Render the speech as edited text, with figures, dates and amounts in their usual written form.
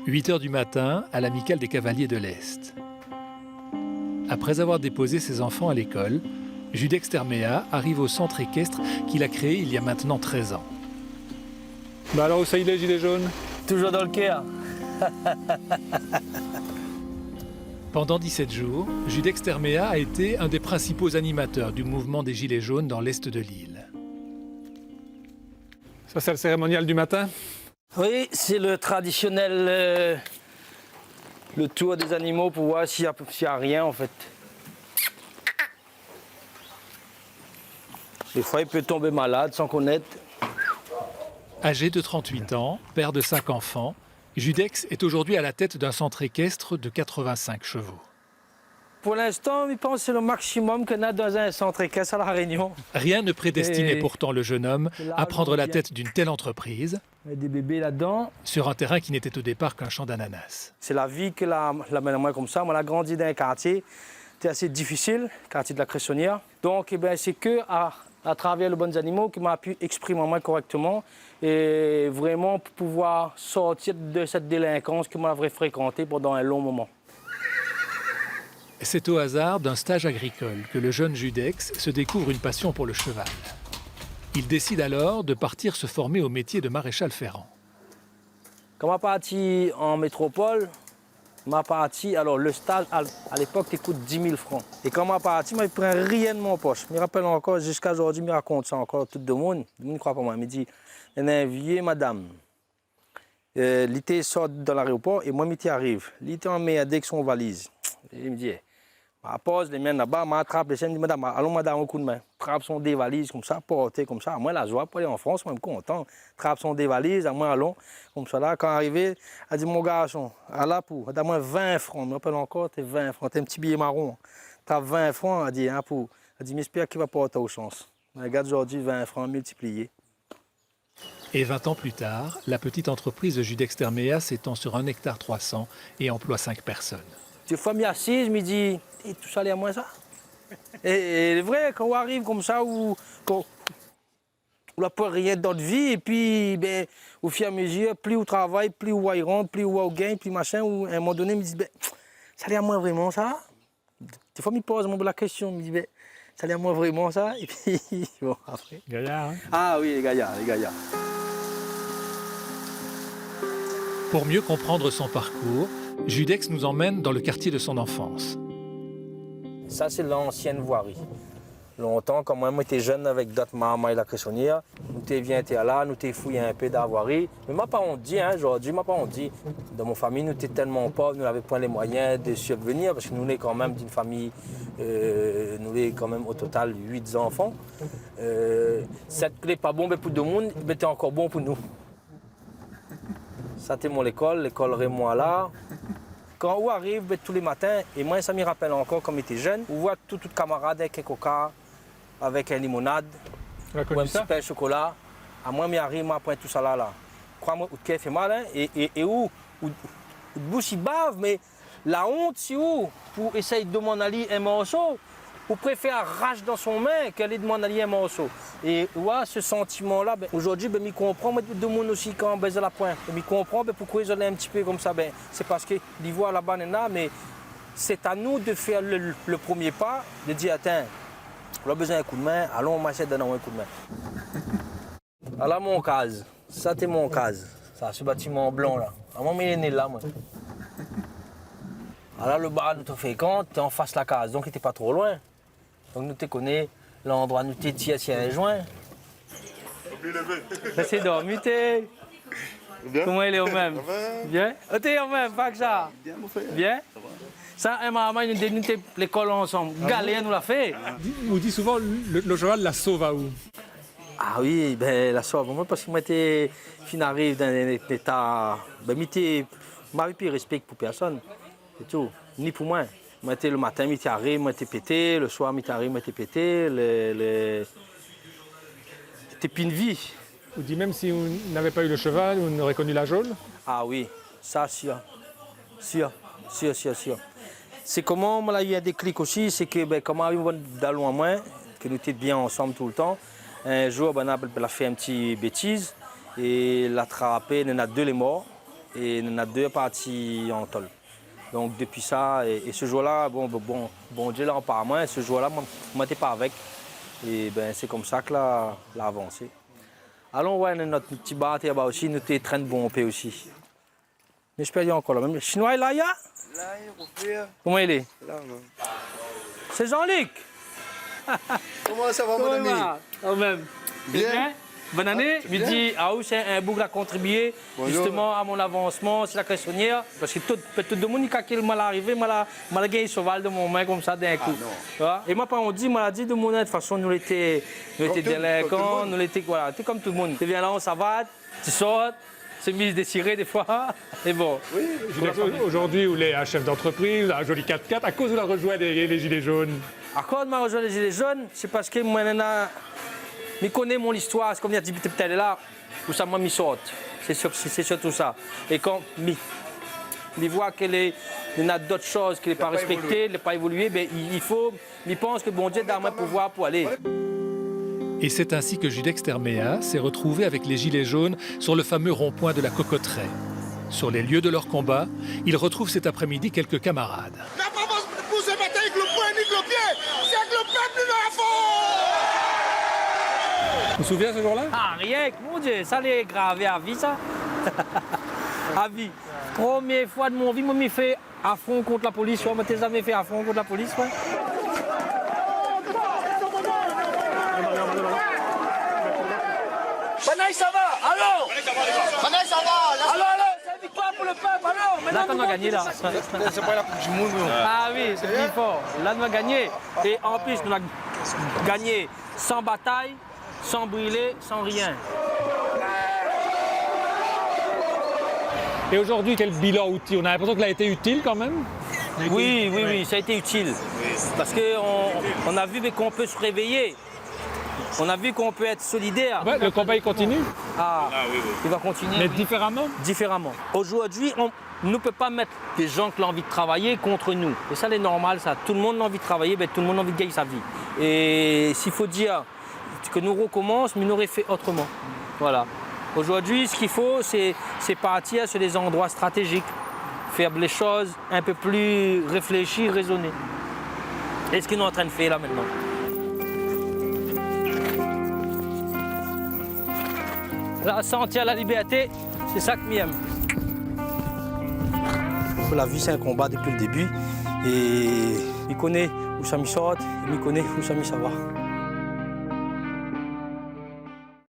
8 heures du matin, à l'amicale des cavaliers de l'Est. Après avoir déposé ses enfants à l'école, Judex Termea arrive au centre équestre qu'il a créé il y a maintenant 13 ans. Bah alors où ça y est, gilet jaune? Toujours dans le Caire. Pendant 17 jours, Judex Termea a été un des principaux animateurs du mouvement des Gilets jaunes dans l'est de l'île. Ça, c'est le cérémonial du matin? Oui, c'est le traditionnel, le tour des animaux pour voir s'il n'y a rien en fait. Des fois, il peut tomber malade sans connaître. Âgé de 38 ans, père de 5 enfants, Judex est aujourd'hui à la tête d'un centre équestre de 85 chevaux. Pour l'instant, je pense que c'est le maximum qu'on a dans un centre équestre à La Réunion. Rien ne prédestinait pourtant le jeune homme à prendre la tête d'une telle entreprise. Il y a des bébés là-dedans. Sur un terrain qui n'était au départ qu'un champ d'ananas. C'est la vie que la mène à moi comme ça. Moi, j'ai grandi dans un quartier, c'était assez difficile, quartier de la Cressonnière. Donc, c'est que à travers les bons animaux que m'a pu exprimer moi correctement et vraiment pour pouvoir sortir de cette délinquance que moi j'avais fréquentée pendant un long moment. C'est au hasard d'un stage agricole que le jeune Judex se découvre une passion pour le cheval. Il décide alors de partir se former au métier de maréchal ferrant. Quand je suis parti en métropole, alors le stage à l'époque il coûte 10 000 francs. Et quand je suis parti, je ne prends rien de mon poche. Je me rappelle encore, jusqu'à aujourd'hui, je me raconte ça encore, tout le monde ne croit pas moi. Il me dit, il y a un vieux madame. L'été sort dans l'aéroport et moi, je arrive. L'été en met avec son valise. Et il me dit, je pose les mains là-bas, je m'attrape les chaînes, je dis, madame, allons madame, un coup de main. Trappe son dévalise comme ça, porter comme ça. Moi, la joie pour aller en France, moi, je suis content. Trappe son dévalise, à moi, allons. Comme ça, là, quand arrivé, elle dit, mon garçon, à la pour, donne-moi 20 francs. Je me rappelle encore, t'es 20 francs, t'es un petit billet marron. T'as 20 francs, elle dit, hein, pour. Elle dit, j'espère qu'il va porter aux chances. Regarde aujourd'hui, 20 francs multipliés. Et 20 ans plus tard, la petite entreprise de Judex Termea s'étend sur 1,3 hectare et emploie 5 personnes. Des fois, je m'assieds, je me dis, tout ça, allait à moi, ça. Et c'est vrai, quand on arrive comme ça, où on n'a pas rien d'autre vie, et puis, au fur et à mesure, plus on travaille, plus on rentre, plus on gagne, plus machin, où, à un moment donné, je me dis, ça allait à moi vraiment, ça? Des fois, je me pose la question, je me dis, ça allait à moi vraiment, ça? Et puis, bon, après. Gaillard, hein? Ah oui, les gaillards, les gaillards. Pour mieux comprendre son parcours, Judex nous emmène dans le quartier de son enfance. Ça, c'est l'ancienne voirie. Longtemps, quand moi j'étais jeune avec d'autres mamans et la Cressonnière, nous t'es là, nous t'es fouillé un peu d'avoirie. Mais ma parent dit, aujourd'hui, ma parent dit, dans mon famille, nous t'es tellement pauvres, nous n'avions pas les moyens de subvenir, parce que nous sommes quand même d'une famille, nous sommes quand même au total 8 enfants. Cette clé pas bon pour tout le monde, mais t'es encore bon pour nous. Ça, c'était mon l'école Raymond là. Quand on arrive tous les matins, et moi ça me rappelle encore quand j'étais jeune, on voit tous les camarades avec un coca, avec une limonade, ou un petit pain au chocolat. À moi, j'arrive, je prends tout ça là. Crois-moi, le cœur fait mal, hein, et où le bouche il bave, mais la honte, c'est où pour essayer de demander un morceau, ou préfère arracher dans son main qu'elle est demander un morceau. Et ouais, ce sentiment-là, aujourd'hui, je comprends, mais tout le monde aussi quand on baise la pointe. Je comprends pourquoi ils ont un petit peu comme ça. C'est parce que l'ivoire là-bas n'est là, mais c'est à nous de faire le premier pas, de dire, attends, on a besoin d'un coup de main, allons, on m'achète d'un coup de main. Voilà mon case. Ça, c'est mon case. Ça, ce bâtiment blanc là. À moi, il est né là, moi. Alors le bar nous te fréquente, tu es en face de la case, donc il n'était pas trop loin. Donc nous te connaissons l'endroit où tu es si un joint. C'est dormi, t'es. Comment il est au même? Bien? T'es au même, pas que ça? Bien? Ça, un maman, nous dénouons l'école ensemble. Galère nous l'a fait. On dit souvent le cheval la sauve à où? Ah oui, la sauve. Moi, parce que moi, j'étais fin arrive dans un état. Je n'avais plus de respect pour personne. C'est tout. Ni pour moi. Moi, le matin, je arrive, moi, j'étais pété. Le soir, je arrive, moi, j'étais pété. C'était plus une vie. On dit même si on n'avait pas eu le cheval, on aurait connu la geôle? Ah oui, ça, sûr. Sûr. C'est comment, moi, là, il y a des clics aussi, c'est que, comme on dans loin moins, que nous étions bien ensemble tout le temps, un jour, on a fait une petite bêtise, et l'attrapé, il y en a 2 les morts. et il y en a 2 partis en tôle. Donc depuis ça, et ce jour-là, bon Dieu l'a pas à moi, ce jour-là, moi je n'étais pas avec. Et ben, c'est comme ça que l'a avancé. Alors ouais, notre petit bar là-bas aussi, nous sommes très bon paix aussi. Mais je perds encore là même. Chinois est là, il y a? Là, il est. Comment il est? Là, non. C'est Jean-Luc. Comment ça va, mon ami? Oh, même. Bien. Bonne année. Je dis, c'est un bouc à contribuer justement à mon avancement, c'est la cressonnière. Parce que tout le monde qui est mal arrivé, m'a gagné un cheval de mon main comme ça d'un coup. Et moi, on dit, m'a dit de mon de toute façon, nous étions délinquants, nous étions voilà, t'es comme tout le monde. Tu viens là, on savate, tu sors, c'est mise déchirée des fois. Et bon. Oui, aujourd'hui, où il est un chef d'entreprise, un joli 4x4, à cause de la rejoint les Gilets jaunes. À cause de ma rejoint les Gilets jaunes, c'est parce que moi, je connais mon histoire, c'est comme dire, peut-être là, où ça m'a mis sorte. C'est surtout ça. Et quand je vois qu'il y a d'autres choses qu'il n'est pas respectées, il n'est pas évolué, ben, il pense que bon Dieu a moins pouvoir pour aller. Et c'est ainsi que Jude Exterméa s'est retrouvé avec les Gilets jaunes sur le fameux rond-point de la Cocotteraie. Sur les lieux de leur combat, il retrouve cet après-midi quelques camarades. N'a pas pour se battre avec le poing ni le pied, c'est avec le peuple de la force. Tu te souviens ce jour-là? Ah, rien, mon Dieu, ça l'est gravé à vie, ça. À vie. Première fois de mon vie, moi, je fait affront contre la police. Je m'ai jamais fait affront contre la police. Ouais. Banaï, ça va? Allô? Banaï, ça va? Allô, c'est une victoire pour le peuple, allô? Là, on va gagner, là. C'est pas la Coupe du Monde, non? Ah oui, c'est plus fort. Là, on va gagner. Et en plus, on a gagné sans bataille, sans brûler, sans rien. Et aujourd'hui, quel bilan outil? On a l'impression qu'il a été utile quand même? Oui, ça a été utile. Parce qu'on a vu qu'on peut se réveiller. On a vu qu'on peut être solidaire. Ouais, le combat il continue, Il va continuer. mais différemment. Différemment. Aujourd'hui, on ne peut pas mettre des gens qui ont envie de travailler contre nous. Et ça, c'est normal, ça. Tout le monde a envie de travailler, ben, tout le monde a envie de gagner sa vie. Et s'il faut dire que nous recommençons, mais nous aurions fait autrement. Voilà. Aujourd'hui, ce qu'il faut, c'est partir sur des endroits stratégiques, faire les choses un peu plus réfléchies, raisonnées. Et ce qu'ils sont en train de faire là maintenant. Là, sentir la liberté, c'est ça que j'aime. La vie, c'est un combat depuis le début. Et il connaît où ça me sort, il connaît où ça me va.